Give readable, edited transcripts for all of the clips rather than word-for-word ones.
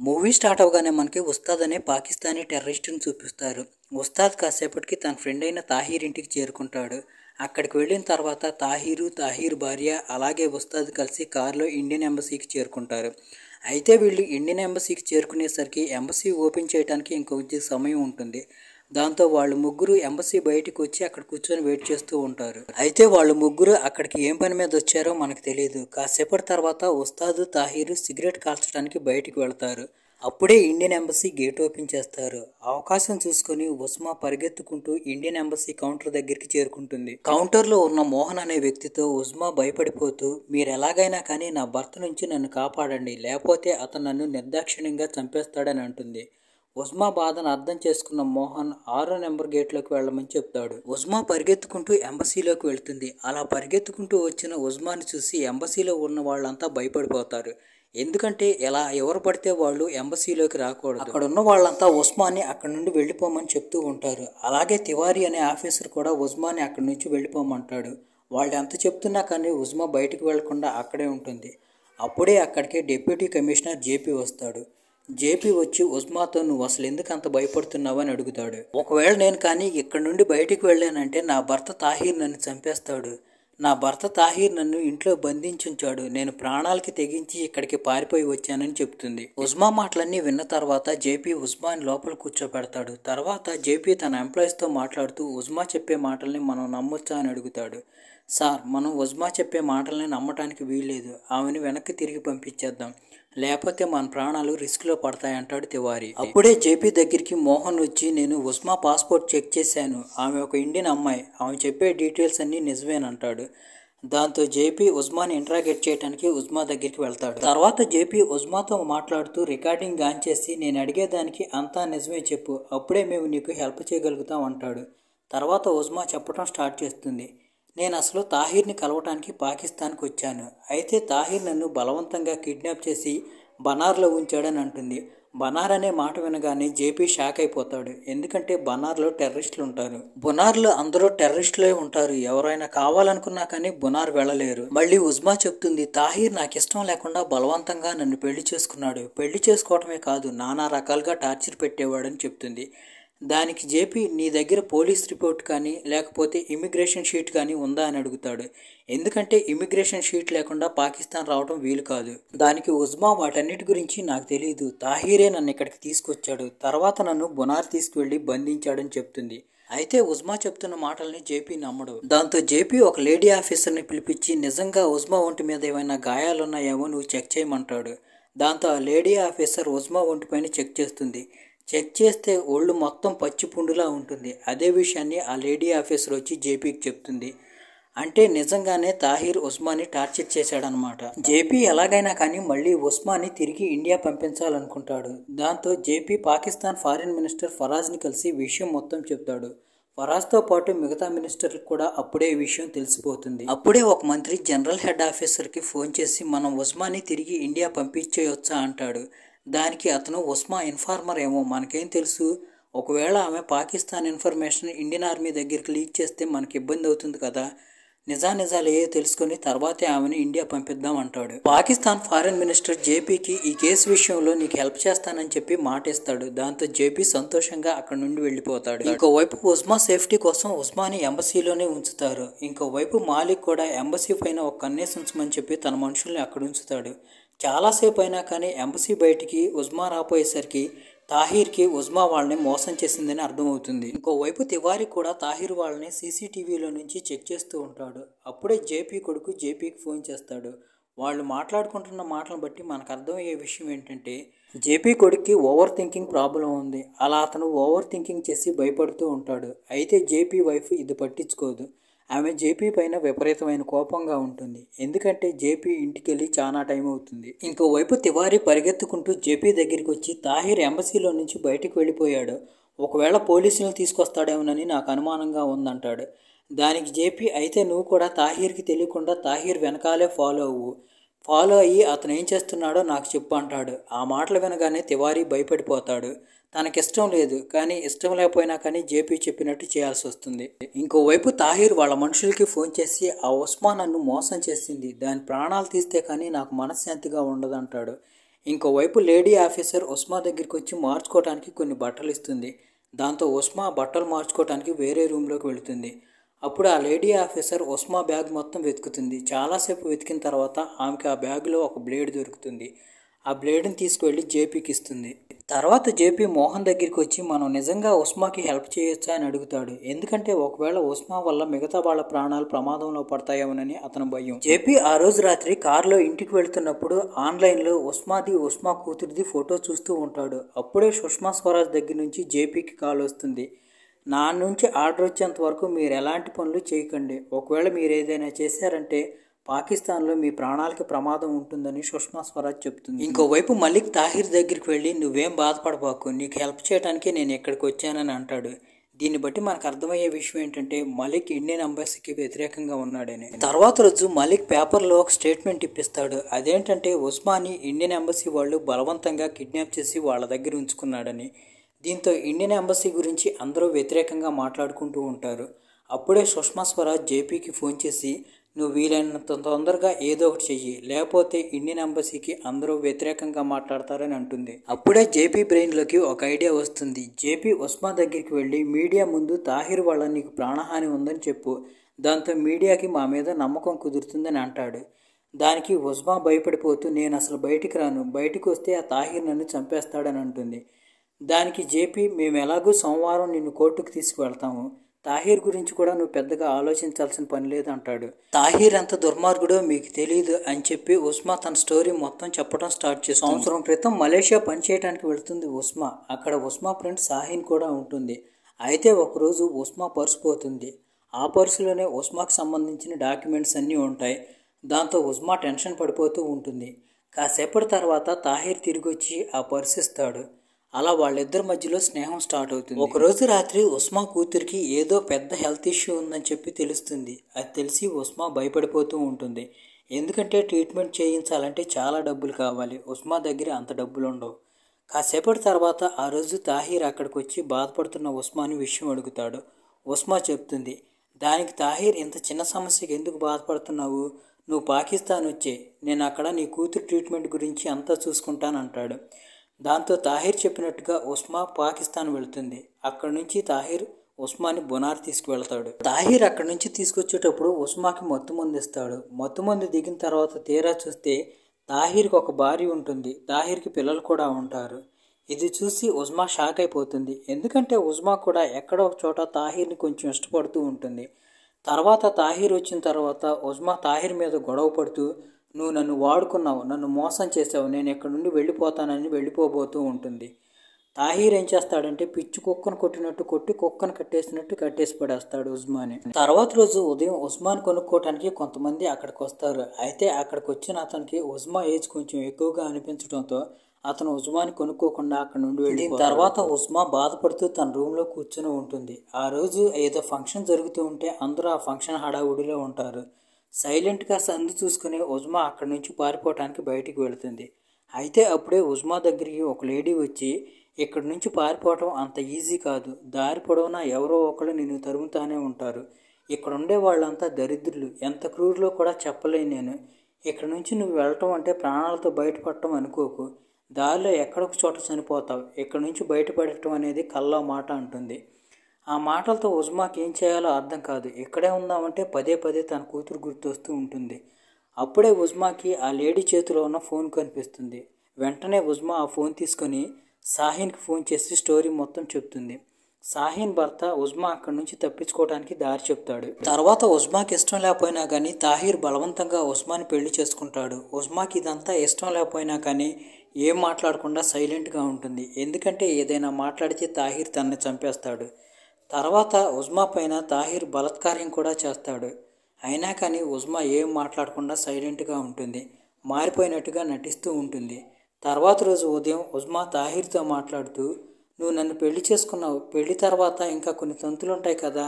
Movie start అవగానే మనకి ఉస్తాద్ అనే పాకిస్తానీ టెర్రరిస్ట్ని చూపిస్తారు. ఉస్తాద్ కాసేపటికి తన ఫ్రెండ్ అయిన తాహీర్ ఇంటికి చేరుకుంటాడు. అక్కడికి వెళ్ళిన తర్వాత తాహీర్ భార్య అలాగే ఉస్తాద్ కలిసి కారులో ఇండియన్ ఎంబసీకి చేరుకుంటారు. అయితే వీళ్ళు ఇండియన్ ఎంబసీకి చేరుకునేసరికి ఎంబసీ ఓపెన్ చేయడానికి ఇంకొంచెం సమయం ఉంటుంది. దాంతో వాళ్ళు ముగ్గురు ఎంబసీ బయటకు వచ్చి అక్కడ కూర్చొని వెయిట్ చేస్తూ ఉంటారు. అయితే వాళ్ళు ముగ్గురు అక్కడికి ఏం పని మీద వచ్చారో మనకు తెలియదు. కాసేపటి తర్వాత ఉస్తాదు తాహీరు సిగరెట్ కాల్చడానికి బయటికి వెళ్తారు. అప్పుడే ఇండియన్ ఎంబసీ గేట్ ఓపెన్ చేస్తారు. అవకాశం చూసుకుని ఉస్మా పరిగెత్తుకుంటూ ఇండియన్ ఎంబసీ కౌంటర్ దగ్గరికి చేరుకుంటుంది. కౌంటర్లో ఉన్న మోహన్ అనే వ్యక్తితో ఉస్మా భయపడిపోతూ, మీరు ఎలాగైనా కానీ నా భర్త నుంచి నన్ను కాపాడండి, లేకపోతే అతను నన్ను నిర్దాక్షిణ్యంగా చంపేస్తాడని అంటుంది. ఉస్మా బాధను అర్థం చేసుకున్న మోహన్ 6వ నెంబర్ గేట్లోకి వెళ్ళమని చెప్తాడు. ఉస్మా పరిగెత్తుకుంటూ ఎంబసీలోకి వెళ్తుంది. అలా పరిగెత్తుకుంటూ వచ్చిన ఉస్మాని చూసి ఎంబసీలో ఉన్న వాళ్ళంతా భయపడిపోతారు. ఎందుకంటే ఇలా ఎవరు పడితే వాళ్ళు ఎంబసీలోకి రాకూడదు. అక్కడ ఉన్న వాళ్ళంతా ఉస్మాని అక్కడి నుండి వెళ్ళిపోమని చెప్తూ ఉంటారు. అలాగే తివారీ అనే ఆఫీసర్ కూడా ఉస్మాని అక్కడి నుంచి వెళ్ళిపోమంటాడు. వాళ్ళు ఎంత చెప్తున్నా కానీ ఉస్మా బయటకు వెళ్లకుండా అక్కడే ఉంటుంది. అప్పుడే అక్కడికి డిప్యూటీ కమిషనర్ జేపీ వస్తాడు. జేపీ వచ్చి ఉస్మాతో నువ్వు అసలు ఎందుకు అంత భయపడుతున్నావు అని అడుగుతాడు. ఒకవేళ నేను కానీ ఇక్కడి నుండి బయటికి వెళ్ళానంటే నా భర్త తాహీర్ నన్ను చంపేస్తాడు. నా భర్త తాహీర్ నన్ను ఇంట్లో బంధించుంచాడు. నేను ప్రాణాలకి తెగించి ఇక్కడికి పారిపోయి వచ్చానని చెప్తుంది. ఉస్మా మాటలన్నీ విన్న తర్వాత జేపీ ఉస్మాని లోపల కూర్చోబెడతాడు. తర్వాత జేపీ తన ఎంప్లాయీస్తో మాట్లాడుతూ ఉస్మా చెప్పే మాటల్ని మనం నమ్మొచ్చా అని అడుగుతాడు. సార్, మనం ఉస్మా చెప్పే మాటల్ని నమ్మటానికి వీల్లేదు. ఆమెను వెనక్కి తిరిగి పంపించేద్దాం, లేకపోతే మన ప్రాణాలు రిస్క్లో పడతాయంటాడు తివారీ. అప్పుడే జేపీ దగ్గరికి మోహన్ వచ్చి, నేను ఉస్మా పాస్పోర్ట్ చెక్ చేశాను, ఆమె ఒక ఇండియన్ అమ్మాయి, ఆమె చెప్పే డీటెయిల్స్ అన్నీ నిజమేనంటాడు. దాంతో జేపీ ఉస్మాని ఇంట్రాగేట్ చేయడానికి ఉస్మా దగ్గరికి వెళ్తాడు. తర్వాత జేపీ ఉస్మాతో మాట్లాడుతూ రికార్డింగ్ ఆన్ చేసి, నేను అడిగేదానికి అంతా నిజమే చెప్పు, అప్పుడే మేము నీకు హెల్ప్ చేయగలుగుతాం అంటాడు. తర్వాత ఉస్మా చెప్పడం స్టార్ట్ చేస్తుంది. నేను అసలు తాహీర్ని కలవటానికి పాకిస్తాన్కి వచ్చాను. అయితే తాహీర్ నన్ను బలవంతంగా కిడ్నాప్ చేసి బనార్లో ఉంచాడని అంటుంది. బనార్ అనే మాట వినగానే జేపీ షాక్ అయిపోతాడు. ఎందుకంటే బనార్లో టెర్రరిస్టులు ఉంటారు. బునార్లో అందరూ టెర్రరిస్టులే ఉంటారు. ఎవరైనా కావాలనుకున్నా కానీ బునార్ వెళ్ళలేరు. మళ్ళీ ఉస్మా చెప్తుంది, తాహీర్ నాకు ఇష్టం లేకుండా బలవంతంగా నన్ను పెళ్లి చేసుకున్నాడు. పెళ్లి చేసుకోవటమే కాదు, నానా రకాలుగా టార్చర్ పెట్టేవాడని చెప్తుంది. దానికి జేపీ, నీ దగ్గర పోలీస్ రిపోర్ట్ కానీ లేకపోతే ఇమిగ్రేషన్ షీట్ కానీ ఉందా అని అడుగుతాడు. ఎందుకంటే ఇమిగ్రేషన్ షీట్ లేకుండా పాకిస్తాన్ రావడం వీలు కాదు. దానికి ఉస్మా, వాటన్నిటి గురించి నాకు తెలియదు, తాహీరే నన్ను ఇక్కడికి తీసుకొచ్చాడు, తర్వాత నన్ను బునార్ తీసుకువెళ్ళి బంధించాడని చెప్తుంది. అయితే ఉస్మా చెప్తున్న మాటల్ని జేపీ నమ్మడు. దాంతో జేపీ ఒక లేడీ ఆఫీసర్ని పిలిపించి, నిజంగా ఉస్మా ఒంటి మీద ఏమైనా గాయాలున్నాయేమో నువ్వు చెక్ చేయమంటాడు. దాంతో ఆ లేడీ ఆఫీసర్ ఉస్మా ఒంటిపైన చెక్ చేస్తుంది. చెక్ చేస్తే ఒళ్ళు మొత్తం పచ్చి పుండులా ఉంటుంది. అదే విషయాన్ని ఆ లేడీ ఆఫీసర్ వచ్చి జేపీకి చెప్తుంది. అంటే నిజంగానే తాహీర్ ఉస్మాని టార్చర్ చేశాడనమాట. జేపీ ఎలాగైనా కానీ మళ్ళీ ఉస్మాని తిరిగి ఇండియా పంపించాలనుకుంటాడు. దాంతో జేపీ పాకిస్తాన్ ఫారిన్ మినిస్టర్ ఫరాజ్ని కలిసి విషయం మొత్తం చెప్తాడు. ఫరాజ్తో పాటు మిగతా మినిస్టర్లకు కూడా అప్పుడే ఈ విషయం తెలిసిపోతుంది. అప్పుడే ఒక మంత్రి జనరల్ హెడ్ ఆఫీసర్కి ఫోన్ చేసి, మనం ఉస్మాని తిరిగి ఇండియా పంపించేయొచ్చా అంటాడు. దానికి అతను, ఉస్మా ఇన్ఫార్మర్ ఏమో, మనకేం తెలుసు, ఒకవేళ ఆమె పాకిస్తాన్ ఇన్ఫర్మేషన్ ఇండియన్ ఆర్మీ దగ్గరికి లీక్ చేస్తే మనకి ఇబ్బంది అవుతుంది కదా, నిజాలు ఏవో తెలుసుకుని తర్వాతే ఆమెను ఇండియా పంపిద్దాం అంటాడు. పాకిస్తాన్ ఫారిన్ మినిస్టర్ జేపీకి ఈ కేసు విషయంలో నీకు హెల్ప్ చేస్తానని చెప్పి మాటిస్తాడు. దాంతో జేపీ సంతోషంగా అక్కడ నుండి వెళ్ళిపోతాడు. ఇంకోవైపు ఉస్మా సేఫ్టీ కోసం ఉస్మాని ఎంబసీలోనే ఉంచుతారు. ఇంకోవైపు మాలిక్ కూడా ఎంబసీ పైన ఒక కన్నేసి ఉంచమని చెప్పి తన మనుషుల్ని అక్కడ ఉంచుతాడు. చాలాసేపు అయినా కానీ ఎంబసీ బయటికి ఉస్మా రాపోయేసరికి తాహీర్కి ఉస్మా వాళ్ళని మోసం చేసిందని అర్థమవుతుంది. ఇంకోవైపు తివారీ కూడా తాహీర్ వాళ్ళని సీసీటీవీలో నుంచి చెక్ చేస్తూ ఉంటాడు. అప్పుడే జేపీ కొడుకు జేపీకి ఫోన్ చేస్తాడు. వాళ్ళు మాట్లాడుకుంటున్న మాటలను బట్టి మనకు అర్థమయ్యే విషయం ఏంటంటే, జేపీ కొడుక్కి ఓవర్ థింకింగ్ ప్రాబ్లం ఉంది. అలా అతను ఓవర్ థింకింగ్ చేసి భయపడుతూ ఉంటాడు. అయితే జేపీ వైఫ్ ఇది పట్టించుకోదు. ఆమె జేపీ పైన విపరీతమైన కోపంగా ఉంటుంది. ఎందుకంటే జేపీ ఇంటికి వెళ్ళి చాలా టైం అవుతుంది. ఇంకోవైపు తివారీ పరిగెత్తుకుంటూ జేపీ దగ్గరికి వచ్చి, తాహీర్ ఎంబసీలో నుంచి బయటికి వెళ్ళిపోయాడు, ఒకవేళ పోలీసులను తీసుకొస్తాడేమోనని నాకు అనుమానంగా ఉందంటాడు. దానికి జేపీ, అయితే నువ్వు కూడా తాహీర్కి తెలియకుండా తాహీర్ వెనకాలే ఫాలో అయ్యి అతను ఏం చేస్తున్నాడో నాకు చెప్పు అంటాడు. ఆ మాటలు వినగానే తివారీ భయపడిపోతాడు. తనకిష్టం లేదు, కానీ ఇష్టం లేకపోయినా కానీ జేపీ చెప్పినట్టు చేయాల్సి వస్తుంది. ఇంకోవైపు తాహీర్ వాళ్ళ మనుషులకి ఫోన్ చేసి, ఆ ఉస్మా నన్ను మోసం చేసింది, దాని ప్రాణాలు తీస్తే కానీ నాకు మనశ్శాంతిగా ఉండదంటాడు. ఇంకోవైపు లేడీ ఆఫీసర్ ఉస్మా దగ్గరికి వచ్చి మార్చుకోవడానికి కొన్ని బట్టలు ఇస్తుంది. దాంతో ఉస్మా బట్టలు మార్చుకోవడానికి వేరే రూమ్లోకి వెళుతుంది. అప్పుడు ఆ లేడీ ఆఫీసర్ ఉస్మా బ్యాగ్ మొత్తం వెతుకుతుంది. చాలాసేపు వెతికిన తర్వాత ఆమెకి ఆ బ్యాగ్లో ఒక బ్లేడ్ దొరుకుతుంది. ఆ బ్లేడ్ని తీసుకువెళ్ళి జేపీకి ఇస్తుంది. తర్వాత జేపీ మోహన్ దగ్గరికి వచ్చి మనం నిజంగా ఉస్మాకి హెల్ప్ చేయొచ్చా అని అడుగుతాడు. ఎందుకంటే ఒకవేళ ఉస్మా వల్ల మిగతా వాళ్ళ ప్రాణాలు ప్రమాదంలో పడతాయేమోనని అతని భయం. జేపీ ఆ రోజు రాత్రి కారులో ఇంటికి వెళ్తున్నప్పుడు ఆన్లైన్లో ఉస్మా కూతురిది ఫోటో చూస్తూ ఉంటాడు. అప్పుడే సుష్మా స్వరాజ్ దగ్గర నుంచి జేపీకి కాల్ వస్తుంది. నా నుంచి ఆర్డర్ వచ్చేంత వరకు మీరు ఎలాంటి పనులు చేయకండి. ఒకవేళ మీరు ఏదైనా చేశారంటే పాకిస్తాన్లో మీ ప్రాణాలకి ప్రమాదం ఉంటుందని సుష్మా స్వరాజ్ చెప్తుంది. ఇంకోవైపు మలిక్ తాహిర్ దగ్గరికి వెళ్ళి నువ్వేం బాధపడబాకు, నీకు హెల్ప్ చేయడానికి నేను ఇక్కడికి వచ్చానని అంటాడు. దీన్ని బట్టి మనకు అర్థమయ్యే విషయం ఏంటంటే మలిక్ ఇండియన్ ఎంబసీకి వ్యతిరేకంగా ఉన్నాడని. తర్వాత రోజు మలిక్ పేపర్లో ఒక స్టేట్మెంట్ ఇప్పిస్తాడు. అదేంటంటే ఉస్మాని ఇండియన్ ఎంబసీ వాళ్ళు బలవంతంగా కిడ్నాప్ చేసి వాళ్ళ దగ్గర ఉంచుకున్నాడని. దీంతో ఇండియన్ ఎంబసీ గురించి అందరూ వ్యతిరేకంగా మాట్లాడుకుంటూ ఉంటారు. అప్పుడే సుష్మా స్వరాజ్ జేపీకి ఫోన్ చేసి నువ్వు వీలైనంత తొందరగా ఏదో ఒకటి చెయ్యి, లేకపోతే ఇండియన్ ఎంబసీకి అందరూ వ్యతిరేకంగా మాట్లాడతారని అంటుంది. అప్పుడే జేపీ బ్రెయిన్లోకి ఒక ఐడియా వస్తుంది. జేపీ ఉస్మా దగ్గరికి వెళ్ళి మీడియా ముందు తాహిర్ వాళ్ళ నీకు ప్రాణహాని ఉందని చెప్పు, దాంతో మీడియాకి మా మీద నమ్మకం కుదురుతుందని అంటాడు. దానికి ఉస్మా భయపడిపోతూ నేను అసలు బయటికి రాను, బయటికి వస్తే ఆ తాహిర్ నన్ను చంపేస్తాడని అంటుంది. దానికి జేపీ మేము ఎలాగూ సోమవారం నిన్ను కోర్టుకు తీసుకువెళ్తాము, తాహిర్ గురించి కూడా నువ్వు పెద్దగా ఆలోచించాల్సిన పని లేదు అంటాడు. తాహిర్ ఎంత దుర్మార్గుడో మీకు తెలియదు అని చెప్పి ఉస్మా తన స్టోరీ మొత్తం చెప్పడం స్టార్ట్ చేస్తుంది. సంవత్సరం క్రితం మలేషియా పనిచేయడానికి వెళుతుంది ఉస్మా. అక్కడ ఉస్మా ఫ్రెండ్ సాహిన్ కూడా ఉంటుంది. అయితే ఒకరోజు ఉస్మా పర్సు పోతుంది. ఆ పర్సులోనే ఉస్మాకి సంబంధించిన డాక్యుమెంట్స్ అన్నీ ఉంటాయి. దాంతో ఉస్మా టెన్షన్ పడిపోతూ ఉంటుంది. కాసేపటి తర్వాత తాహిర్ తిరిగి వచ్చి ఆ పర్సు ఇస్తాడు. అలా వాళ్ళిద్దరి మధ్యలో స్నేహం స్టార్ట్ అవుతుంది. ఒకరోజు రాత్రి ఉస్మా కూతురికి ఏదో పెద్ద హెల్త్ ఇష్యూ ఉందని చెప్పి తెలుస్తుంది. అది తెలిసి ఉస్మా భయపడిపోతూ ఉంటుంది. ఎందుకంటే ట్రీట్మెంట్ చేయించాలంటే చాలా డబ్బులు కావాలి. ఉస్మా దగ్గర అంత డబ్బులు ఉండవు. కాసేపటి తర్వాత ఆ రోజు తాహిర్ అక్కడికి వచ్చి బాధపడుతున్న ఉస్మాని విషయం అడుగుతాడు. ఉస్మా చెప్తుంది. దానికి తాహిర్ ఇంత చిన్న సమస్యకి ఎందుకు బాధపడుతున్నావు, నువ్వు పాకిస్తాన్ వచ్చే, నేను అక్కడ నీ కూతురు ట్రీట్మెంట్ గురించి అంతా చూసుకుంటానంటాడు. దాంతో తాహిర్ చెప్పినట్టుగా ఉస్మా పాకిస్తాన్ వెళుతుంది. అక్కడి నుంచి తాహిర్ ఉస్మాని బొనార్ తీసుకువెళ్తాడు. తాహిర్ అక్కడి నుంచి తీసుకొచ్చేటప్పుడు ఉస్మాకి మత్తుమందు ఇస్తాడు. మత్తుమందు దిగిన తర్వాత తీరా చూస్తే తాహిర్కి ఒక భార్య ఉంటుంది. తాహిర్కి పిల్లలు కూడా ఉంటారు. ఇది చూసి ఉస్మా షాక్ అయిపోతుంది. ఎందుకంటే ఉస్మా కూడా ఎక్కడో ఒక చోట తాహిర్ని కొంచెం ఇష్టపడుతూ ఉంటుంది. తర్వాత తాహిర్ వచ్చిన తర్వాత ఉస్మా తాహిర్ మీద గొడవ పడుతూ నువ్వు నన్ను వాడుకున్నావు, నన్ను మోసం చేసావు, నేను ఎక్కడి నుండి వెళ్ళిపోతానని వెళ్ళిపోబోతూ ఉంటుంది. తాహిర్ ఏం చేస్తాడంటే పిచ్చి కుక్కను కొట్టినట్టు కొట్టి కుక్కను కట్టేసి పడేస్తాడు ఉస్మాని. తర్వాత రోజు ఉదయం ఉస్మాన్ కొనుక్కోవటానికి కొంతమంది అక్కడికి వస్తారు. అయితే అక్కడికి వచ్చిన అతనికి ఉస్మా ఏజ్ కొంచెం ఎక్కువగా అనిపించడంతో అతను ఉస్మాని కొనుక్కోకుండా అక్కడ నుండి వెళ్ళిన తర్వాత ఉస్మా బాధపడుతూ తన రూమ్లో కూర్చొని ఉంటుంది. ఆ రోజు ఏదో ఫంక్షన్ జరుగుతూ ఉంటే అందరూ ఆ ఫంక్షన్ హడావుడిలో ఉంటారు. సైలెంట్గా సందు చూసుకుని ఉస్మా అక్కడి నుంచి పారిపోవటానికి బయటికి వెళుతుంది. అయితే అప్పుడే ఉస్మా దగ్గరికి ఒక లేడీ వచ్చి ఇక్కడి నుంచి పారిపోవటం అంత ఈజీ కాదు, దారి పొడవునా ఎవరో ఒకళ్ళు నిన్ను తరుముతానే ఉంటారు, ఇక్కడ ఉండే వాళ్ళంతా దరిద్రులు, ఎంత క్రూరులో కూడా చెప్పలేను నేను, ఇక్కడ నుంచి నువ్వు వెళ్ళటం అంటే ప్రాణాలతో బయటపడటం అనుకోకు, దారిలో ఎక్కడొక చోట చనిపోతావు, ఇక్కడ నుంచి బయటపడటం అనేది కల్లో మాట అంటుంది. ఆ మాటలతో ఉస్మాకి ఏం చేయాలో అర్థం కాదు. ఇక్కడే ఉందామంటే పదే పదే తన కూతురు గుర్తొస్తూ ఉంటుంది. అప్పుడే ఉస్మాకి ఆ లేడీ చేతిలో ఉన్న ఫోన్ కనిపిస్తుంది. వెంటనే ఉస్మా ఆ ఫోన్ తీసుకొని సాహిన్కి ఫోన్ చేసి స్టోరీ మొత్తం చెప్తుంది. సాహిన్ భర్త ఉస్మా అక్కడి నుంచి తప్పించుకోవడానికి దారి చెప్తాడు. తర్వాత ఉస్మాకి ఇష్టం లేకపోయినా కానీ తాహిర్ బలవంతంగా ఉస్మాని పెళ్లి చేసుకుంటాడు. ఉస్మాకి ఇదంతా ఇష్టం లేకపోయినా కానీ ఏం మాట్లాడకుండా సైలెంట్గా ఉంటుంది. ఎందుకంటే ఏదైనా మాట్లాడితే తాహిర్ తనని చంపేస్తాడు. తర్వాత ఉస్మా పైన తాహిర్ బలాత్కారం కూడా చేస్తాడు. అయినా కానీ ఉస్మా ఏం మాట్లాడకుండా సైలెంట్గా ఉంటుంది. మారిపోయినట్టుగా నటిస్తూ ఉంటుంది. తర్వాత రోజు ఉదయం ఉస్మా తాహిర్తో మాట్లాడుతూ నువ్వు నన్ను పెళ్లి చేసుకున్నావు, పెళ్లి తర్వాత ఇంకా కొన్ని తంతులు ఉంటాయి కదా,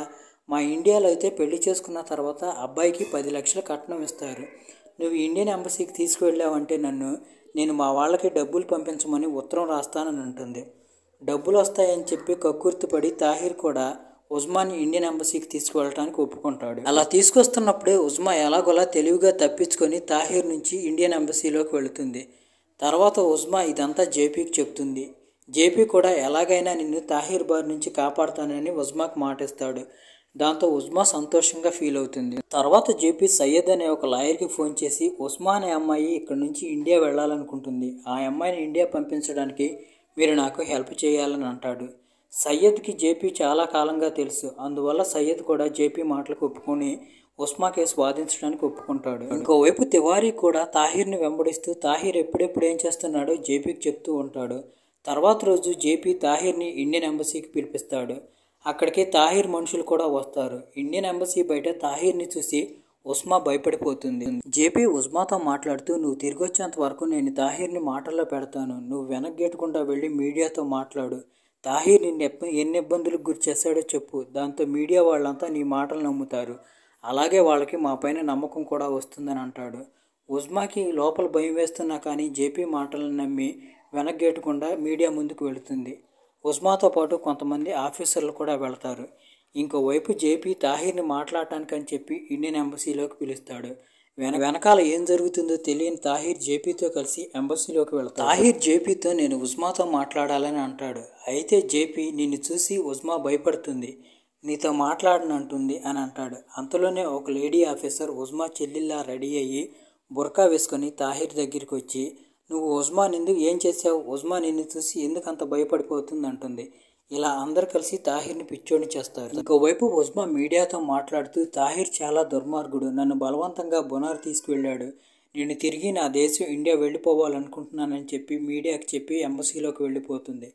మా ఇండియాలో అయితే పెళ్లి చేసుకున్న తర్వాత అబ్బాయికి 10 లక్షల కట్నం ఇస్తారు, నువ్వు ఇండియన్ ఎంబసీకి తీసుకువెళ్ళావంటే నేను మా వాళ్ళకి డబ్బులు పంపించమని ఉత్తరం రాస్తానని అంటుంది. డబ్బులు వస్తాయని చెప్పి కక్కుర్తిపడి తాహిర్ కూడా ఉస్మాని ఇండియన్ ఎంబసీకి తీసుకువెళ్ళడానికి ఒప్పుకుంటాడు. అలా తీసుకొస్తున్నప్పుడే ఉస్మా ఎలాగోలా తెలివిగా తప్పించుకొని తాహిర్ నుంచి ఇండియన్ ఎంబసీలోకి వెళుతుంది. తర్వాత ఉస్మా ఇదంతా జేపీకి చెప్తుంది. జేపీ కూడా ఎలాగైనా నిన్ను తాహిర్ బారి నుంచి కాపాడుతానని ఉస్మాకి మాటిస్తాడు. దాంతో ఉస్మా సంతోషంగా ఫీల్ అవుతుంది. తర్వాత జేపీ సయ్యద్ అనే ఒక లాయర్కి ఫోన్ చేసి ఉస్మా అనే అమ్మాయి ఇక్కడ నుంచి ఇండియా వెళ్ళాలనుకుంటుంది, ఆ అమ్మాయిని ఇండియా పంపించడానికి మీరు నాకు హెల్ప్ చేయాలని అంటాడు. సయ్యద్కి జేపీ చాలా కాలంగా తెలుసు. అందువల్ల సయ్యద్ కూడా జేపీ మాటలకు ఒప్పుకొని ఉస్మా కేసు వాదించడానికి ఒప్పుకుంటాడు. ఇంకోవైపు తివారీ కూడా తాహిర్ని వెంబడిస్తూ తాహిర్ ఎప్పుడెప్పుడు ఏం చేస్తున్నాడో జేపీకి చెప్తూ ఉంటాడు. తర్వాత రోజు జేపీ తాహిర్ని ఇండియన్ ఎంబసీకి పిలిపిస్తాడు. అక్కడికి తాహిర్ మనుషులు కూడా వస్తారు. ఇండియన్ ఎంబసీ బయట తాహిర్ని చూసి ఉస్మా భయపడిపోతుంది. జేపీ ఉస్మాతో మాట్లాడుతూ నువ్వు తిరిగి వచ్చేంత వరకు నేను తాహిర్ని మాటల్లో పెడతాను, నువ్వు వెనక్కి వెళ్ళి మీడియాతో మాట్లాడు, తాహిర్ నిన్ను ఎన్ని ఇబ్బందులకు గురి చేశాడో చెప్పు, దాంతో మీడియా వాళ్ళంతా నీ మాటలు నమ్ముతారు, అలాగే వాళ్ళకి మా పైన నమ్మకం కూడా వస్తుందని అంటాడు. ఉస్మాకి లోపల భయం వేస్తున్నా కానీ జేపీ మాటలను నమ్మి వెనక్కి మీడియా ముందుకు వెళుతుంది. ఉస్మాతో పాటు కొంతమంది ఆఫీసర్లు కూడా వెళతారు. ఇంకోవైపు జేపీ తాహిర్ని మాట్లాడటానికి అని చెప్పి ఇండియన్ ఎంబసీలోకి పిలుస్తాడు. వెనకాల ఏం జరుగుతుందో తెలియని తాహిర్ జేపీతో కలిసి ఎంబసీలోకి వెళ్తాడు. తాహిర్ జేపీతో నేను ఉస్మాతో మాట్లాడాలని అంటాడు. అయితే జేపీ నిన్ను చూసి ఉస్మా భయపడుతుంది, నీతో మాట్లాడనంటుంది అని అంటాడు. అంతలోనే ఒక లేడీ ఆఫీసర్ ఉస్మా చెల్లిలా రెడీ అయ్యి బుర్కా వేసుకొని తాహిర్ దగ్గరికి వచ్చి నువ్వు ఉస్మా ఎందుకు ఏం చేసావు, ఉస్మా నిన్ను చూసి ఎందుకు అంత భయపడిపోతుంది అంటుంది. ఇలా అందరు కలిసి తాహిర్ని పిచ్చోడిని చేస్తారు. ఇంకోవైపు ఉస్మా మీడియాతో మాట్లాడుతూ తాహిర్ చాలా దుర్మార్గుడు, నన్ను బలవంతంగా బొనార్ తీసుకువెళ్ళాడు, నేను తిరిగి నా దేశం ఇండియా వెళ్ళిపోవాలనుకుంటున్నానని చెప్పి మీడియాకి చెప్పి ఎంబసీలోకి వెళ్ళిపోతుంది.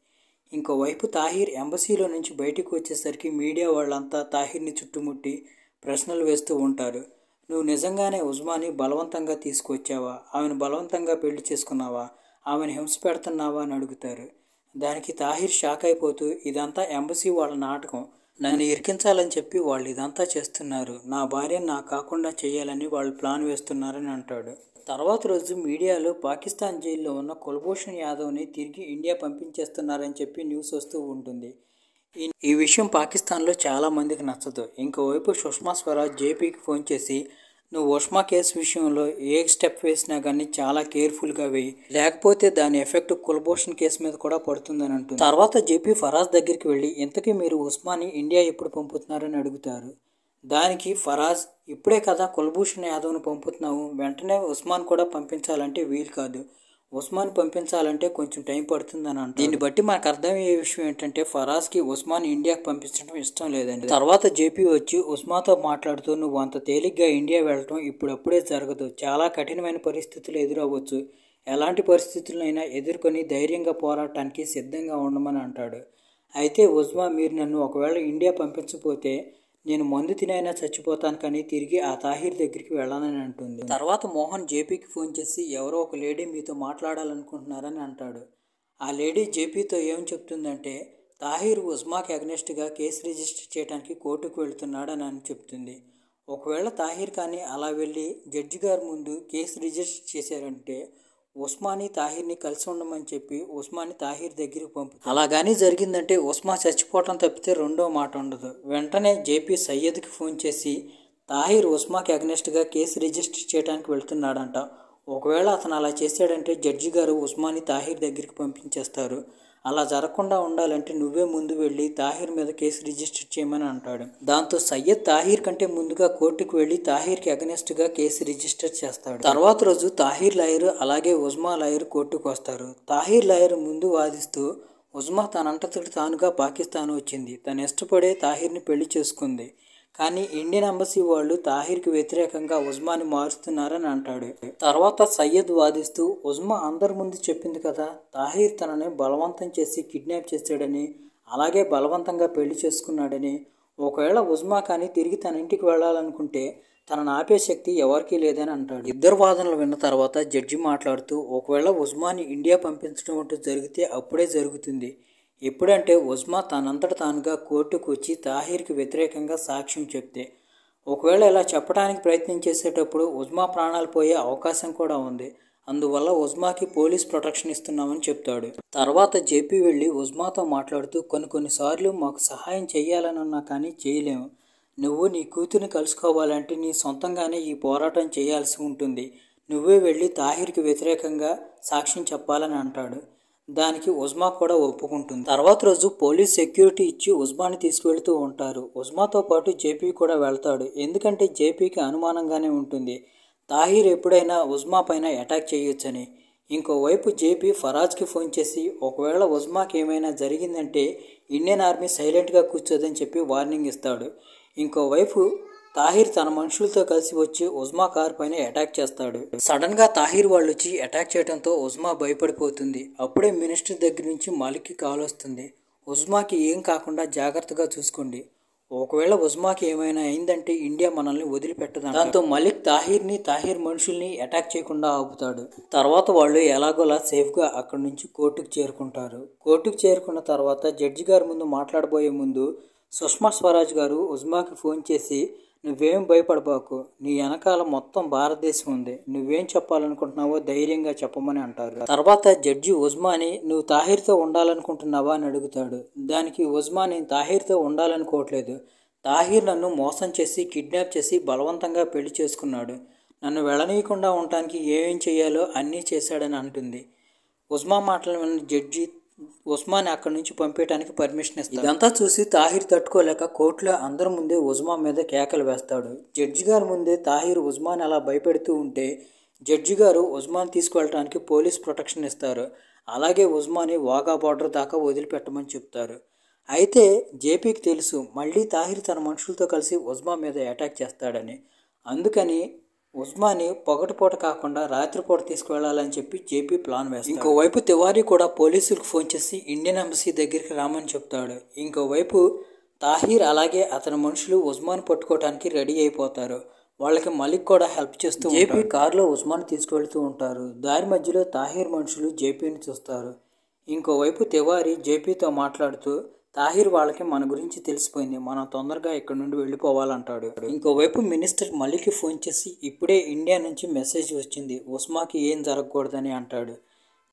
ఇంకోవైపు తాహిర్ ఎంబసీలో నుంచి బయటకు వచ్చేసరికి మీడియా వాళ్ళంతా తాహిర్ని చుట్టుముట్టి ప్రశ్నలు వేస్తూ ఉంటారు. నువ్వు నిజంగానే ఉస్మాని బలవంతంగా తీసుకొచ్చావా, ఆమెను బలవంతంగా పెళ్లి చేసుకున్నావా, ఆమెను హింస పెడుతున్నావా అని అడుగుతారు. దానికి తాహిర్ షాక్ అయిపోతూ ఇదంతా ఎంబసీ వాళ్ళ నాటకం, నన్ను ఇరికించాలని చెప్పి వాళ్ళు ఇదంతా చేస్తున్నారు, నా భార్యను నాకు కాకుండా చేయాలని వాళ్ళు ప్లాన్ వేస్తున్నారని అంటాడు. తర్వాత రోజు మీడియాలో పాకిస్తాన్ జైల్లో ఉన్న కుల్భూషణ్ యాదవ్ని తిరిగి ఇండియా పంపించేస్తున్నారని చెప్పి న్యూస్ వస్తూ ఉంటుంది. ఈ విషయం పాకిస్తాన్లో చాలామందికి నచ్చదు. ఇంకోవైపు సుష్మా స్వరాజ్ జేపీకి ఫోన్ చేసి నువ్వు ఉస్మా కేసు విషయంలో ఏ స్టెప్ వేసినా కానీ చాలా కేర్ఫుల్గా వేయి, లేకపోతే దాని ఎఫెక్ట్ కుల్భూషణ్ కేసు మీద కూడా పడుతుందని అంటుంది. తర్వాత జేపీ ఫరాజ్ దగ్గరికి వెళ్ళి ఇంతకీ మీరు ఉస్మాని ఇండియా ఎప్పుడు పంపుతున్నారని అడుగుతారు. దానికి ఫరాజ్ ఇప్పుడే కదా కుల్భూషణ్ యాదవ్ను పంపుతున్నావు, వెంటనే ఉస్మాన్ కూడా పంపించాలంటే వీలు కాదు, ఉస్మాన్ పంపించాలంటే కొంచెం టైం పడుతుందని అంటారు. దీన్ని బట్టి మనకు అర్థమయ్యే విషయం ఏంటంటే ఫరాజ్కి ఉస్మాన్ ఇండియాకి పంపించడం ఇష్టం లేదండి. తర్వాత జేపీ వచ్చి ఉస్మాతో మాట్లాడుతూ నువ్వు అంత తేలిగ్గా ఇండియా వెళ్ళటం ఇప్పుడప్పుడే జరగదు, చాలా కఠినమైన పరిస్థితులు ఎదురవ్వచ్చు, ఎలాంటి పరిస్థితులైనా ఎదుర్కొని ధైర్యంగా పోరాటానికి సిద్ధంగా ఉండమని అంటాడు. అయితే ఉస్మా మీరు నన్ను ఒకవేళ ఇండియా పంపించకపోతే నేను మందు తినైనా చచ్చిపోతాను కానీ తిరిగి ఆ తాహిర్ దగ్గరికి వెళ్ళాలని అంటుంది. తర్వాత మోహన్ జేపీకి ఫోన్ చేసి ఎవరో ఒక లేడీ మీతో మాట్లాడాలనుకుంటున్నారని అంటాడు. ఆ లేడీ జేపీతో ఏం చెప్తుందంటే తాహిర్ ఉస్మాకి అగ్నెస్ట్గా కేసు రిజిస్టర్ చేయడానికి కోర్టుకు వెళుతున్నాడని అని చెప్తుంది. ఒకవేళ తాహిర్ కానీ అలా వెళ్ళి జడ్జి గారి ముందు కేసు రిజిస్టర్ చేశారంటే ఉస్మాని తాహిర్ని కలిసి ఉండమని చెప్పి ఉస్మాని తాహిర్ దగ్గరికి పంపుతాడు. అలా కానీ జరిగిందంటే ఉస్మా చచ్చిపోవటం తప్పితే రెండో మాట ఉండదు. వెంటనే జేపీ సయ్యద్కి ఫోన్ చేసి తాహిర్ ఉస్మాకి అగ్నెస్ట్గా కేసు రిజిస్టర్ చేయడానికి వెళ్తున్నాడంట, ఒకవేళ అతను అలా చేశాడంటే జడ్జి గారు ఉస్మాని తాహిర్ దగ్గరికి పంపించేస్తారు, అలా జరగకుండా ఉండాలంటే నువ్వే ముందు వెళ్ళి తాహిర్ మీద కేసు రిజిస్టర్ చేయమని అంటాడు. దాంతో సయ్యద్ తాహిర్ కంటే ముందుగా కోర్టుకు వెళ్ళి తాహిర్కి అగనెస్ట్గా కేసు రిజిస్టర్ చేస్తాడు. తర్వాత రోజు తాహిర్ లాయర్ అలాగే ఉస్మా లాయర్ కోర్టుకు వస్తారు. తాహిర్ లాయర్ ముందు వాదిస్తూ ఉస్మా తనంతటి తానుగా పాకిస్తాన్ వచ్చింది, తను ఇష్టపడే తాహిర్ని పెళ్లి చేసుకుంది, కానీ ఇండియన్ ఎంబసీ వాళ్ళు తాహిర్కి వ్యతిరేకంగా ఉస్మాని మారుస్తున్నారని అంటాడు. తర్వాత సయ్యద్ వాదిస్తూ ఉస్మా అందరి ముందు చెప్పింది కదా తాహిర్ తనని బలవంతం చేసి కిడ్నాప్ చేశాడని, అలాగే బలవంతంగా పెళ్లి చేసుకున్నాడని, ఒకవేళ ఉస్మా కానీ తిరిగి తన ఇంటికి వెళ్ళాలనుకుంటే తనను ఆపే శక్తి ఎవరికీ లేదని అంటాడు. ఇద్దరు వాదనలు విన్న తర్వాత జడ్జి మాట్లాడుతూ ఒకవేళ ఉస్మాని ఇండియా పంపించడం అంటూ జరిగితే అప్పుడే జరుగుతుంది, ఎప్పుడంటే ఉస్మా తనంతట తానుగా కోర్టుకు వచ్చి తాహిర్కి వ్యతిరేకంగా సాక్ష్యం చెప్తే, ఒకవేళ ఇలా చెప్పడానికి ప్రయత్నం చేసేటప్పుడు ఉస్మా ప్రాణాలు పోయే అవకాశం కూడా ఉంది, అందువల్ల ఉస్మాకి పోలీస్ ప్రొటెక్షన్ ఇస్తున్నామని చెప్తాడు. తర్వాత జేపీ వెళ్ళి ఉస్మాతో మాట్లాడుతూ కొన్నిసార్లు మాకు సహాయం చేయాలనున్నా కానీ చేయలేము, నువ్వు నీ కూతురిని కలుసుకోవాలంటే నీ సొంతంగానే ఈ పోరాటం చేయాల్సి ఉంటుంది, నువ్వే వెళ్ళి తాహిర్కి వ్యతిరేకంగా సాక్ష్యం చెప్పాలని అంటాడు. దానికి ఉజ్మా కూడా ఒప్పుకుంటుంది. తర్వాత రోజు పోలీస్ సెక్యూరిటీ ఇచ్చి ఉజ్మాని తీసుకువెళ్తూ ఉంటారు. ఉజ్మాతో పాటు జేపీ కూడా వెళ్తాడు. ఎందుకంటే జేపీకి అనుమానంగానే ఉంటుంది తాహిర్ ఎప్పుడైనా ఉజ్మా పైన అటాక్ చేయొచ్చని. ఇంకోవైపు జేపీ ఫరాజ్కి ఫోన్ చేసి ఒకవేళ ఉజ్మాకి ఏమైనా జరిగిందంటే ఇండియన్ ఆర్మీ సైలెంట్గా కూర్చోదని చెప్పి వార్నింగ్ ఇస్తాడు. ఇంకోవైపు తాహిర్ తన మనుషులతో కలిసి వచ్చి ఉజ్మా కార్ పైన అటాక్ చేస్తాడు. సడన్ గా తాహిర్ వాళ్ళు వచ్చి అటాక్ చేయడంతో ఉజ్మా భయపడిపోతుంది. అప్పుడే మినిస్టర్ దగ్గర నుంచి మాలిక్కి కాల్ వస్తుంది. ఉజ్మాకి ఏం కాకుండా జాగ్రత్తగా చూసుకోండి, ఒకవేళ ఉజ్మాకి ఏమైనా అయిందంటే ఇండియా మనల్ని వదిలిపెట్టదు. దాంతో మలిక్ తాహిర్ మనుషుల్ని అటాక్ చేయకుండా ఆపుతాడు. తర్వాత వాళ్ళు ఎలాగోలా సేఫ్గా అక్కడి నుంచి కోర్టుకు చేరుకుంటారు. కోర్టుకు చేరుకున్న తర్వాత జడ్జి గారి ముందు మాట్లాడబోయే ముందు సుష్మా స్వరాజ్ గారు ఉజ్మాకి ఫోన్ చేసి, నువ్వేం భయపడబాకు, నీ వెనకాల మొత్తం భారతదేశం ఉంది, నువ్వేం చెప్పాలనుకుంటున్నావో ధైర్యంగా చెప్పమని అంటారు. తర్వాత జడ్జి ఉజ్మాని, నువ్వు తాహిర్తో ఉండాలనుకుంటున్నావా అని అడుగుతాడు. దానికి ఉజ్మా, నేను తాహిర్తో ఉండాలనుకోవట్లేదు, తాహిర్ నన్ను మోసం చేసి కిడ్నాప్ చేసి బలవంతంగా పెళ్లి చేసుకున్నాడు, నన్ను వెళ్ళనీయకుండా ఉండటానికి ఏమేం చేయాలో అన్నీ చేశాడని అంటుంది. ఉజ్మా మాటలు విన్న జడ్జి ఉస్మాని అక్కడి నుంచి పంపేయడానికి పర్మిషన్ ఇస్తాడు. ఇదంతా చూసి తాహిర్ తట్టుకోలేక కోర్టులో అందరి ముందే ఉజ్మా మీద కేకలు వేస్తాడు. జడ్జి గారి ముందే తాహిర్ ఉజ్మాని అలా భయపెడుతూ ఉంటే జడ్జి గారు ఉజ్మాని తీసుకువెళ్ళడానికి పోలీస్ ప్రొటెక్షన్ ఇస్తారు. అలాగే ఉజ్మాని వాఘా బార్డర్ దాకా వదిలిపెట్టమని చెప్తారు. అయితే జేపీకి తెలుసు మళ్ళీ తాహిర్ తన మనుషులతో కలిసి ఉజ్మా మీద అటాక్ చేస్తాడని. అందుకని ఉజ్మాని పగటిపూట కాకుండా రాత్రిపూట తీసుకువెళ్లాలని చెప్పి జేపీ ప్లాన్ వేస్తాడు. ఇంకోవైపు తివారీ కూడా పోలీసులకు ఫోన్ చేసి ఇండియన్ ఎంబసీ దగ్గరికి రామని చెప్తాడు. ఇంకోవైపు తాహిర్ అలాగే అతని మనుషులు ఉజ్మాని పట్టుకోవడానికి రెడీ అయిపోతారు. వాళ్ళకి మలిక్ కూడా హెల్ప్ చేస్తూ జేపీ కారులో ఉజ్మాని తీసుకువెళ్తూ ఉంటారు. దారి మధ్యలో తాహిర్ మనుషులు జేపీని చూస్తారు. ఇంకోవైపు తివారీ జేపీతో మాట్లాడుతూ, తాహిర్ వాళ్ళకి మన గురించి తెలిసిపోయింది, మనం తొందరగా ఇక్కడ నుండి వెళ్ళిపోవాలంటాడు. ఇంకోవైపు మినిస్టర్ మలిక్కి ఫోన్ చేసి, ఇప్పుడే ఇండియా నుంచి మెసేజ్ వచ్చింది, ఉస్మాకి ఏం జరగకూడదని అంటాడు.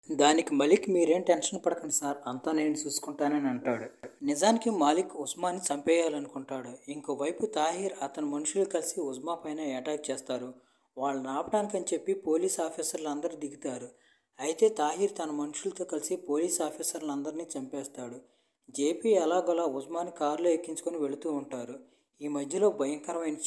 దానికి మలిక్, మీరేం టెన్షన్ పడకండి సార్, అంతా నేను చూసుకుంటానని అంటాడు. నిజానికి మాలిక్ ఉస్మాని చంపేయాలనుకుంటాడు. ఇంకోవైపు తాహిర్ అతని మనుషులు కలిసి ఉస్మా పైన అటాక్ చేస్తారు. వాళ్ళని ఆపడానికని చెప్పి పోలీస్ ఆఫీసర్లు అందరూ దిగుతారు. అయితే తాహిర్ తన మనుషులతో కలిసి పోలీస్ ఆఫీసర్లందరినీ చంపేస్తాడు. జేపీ ఎలాగోలా ఉస్మాని కారులో ఎక్కించుకొని వెళుతూ ఉంటారు. ఈ మధ్యలో భయంకరమైన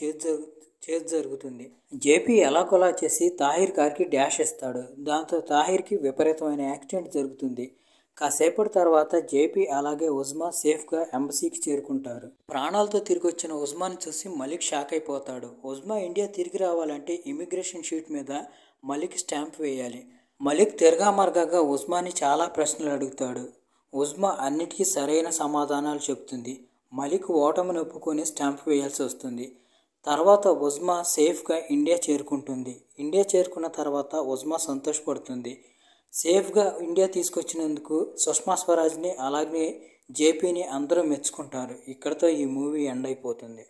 చేజ్ జరుగుతుంది. జేపీ ఎలాగోలా చేసి తాహిర్ కార్కి డాష్ ఇస్తాడు. దాంతో తాహిర్కి విపరీతమైన యాక్సిడెంట్ జరుగుతుంది. కాసేపటి తర్వాత జేపీ అలాగే ఉస్మా సేఫ్గా ఎంబసీకి చేరుకుంటారు. ప్రాణాలతో తిరిగి వచ్చిన ఉస్మాని చూసి మలిక్ షాక్ అయిపోతాడు. ఉస్మా ఇండియా తిరిగి రావాలంటే ఇమిగ్రేషన్ షీట్ మీద మలిక్ స్టాంప్ వేయాలి. మలిక్ తిరగామర్గాగా ఉస్మాని చాలా ప్రశ్నలు అడుగుతాడు. ఉస్మా అన్నిటికీ సరైన సమాధానాలు చెప్తుంది. మలిక్ ఓటమిని ఒప్పుకొని స్టాంప్ వేయాల్సి వస్తుంది. తర్వాత ఉస్మా సేఫ్గా ఇండియా చేరుకుంటుంది. ఇండియా చేరుకున్న తర్వాత ఉస్మా సంతోషపడుతుంది. సేఫ్గా ఇండియా తీసుకొచ్చినందుకు సుష్మా స్వరాజ్ని అలాగే జేపీని అందరూ మెచ్చుకుంటారు. ఇక్కడితో ఈ మూవీ ఎండ్ అయిపోతుంది.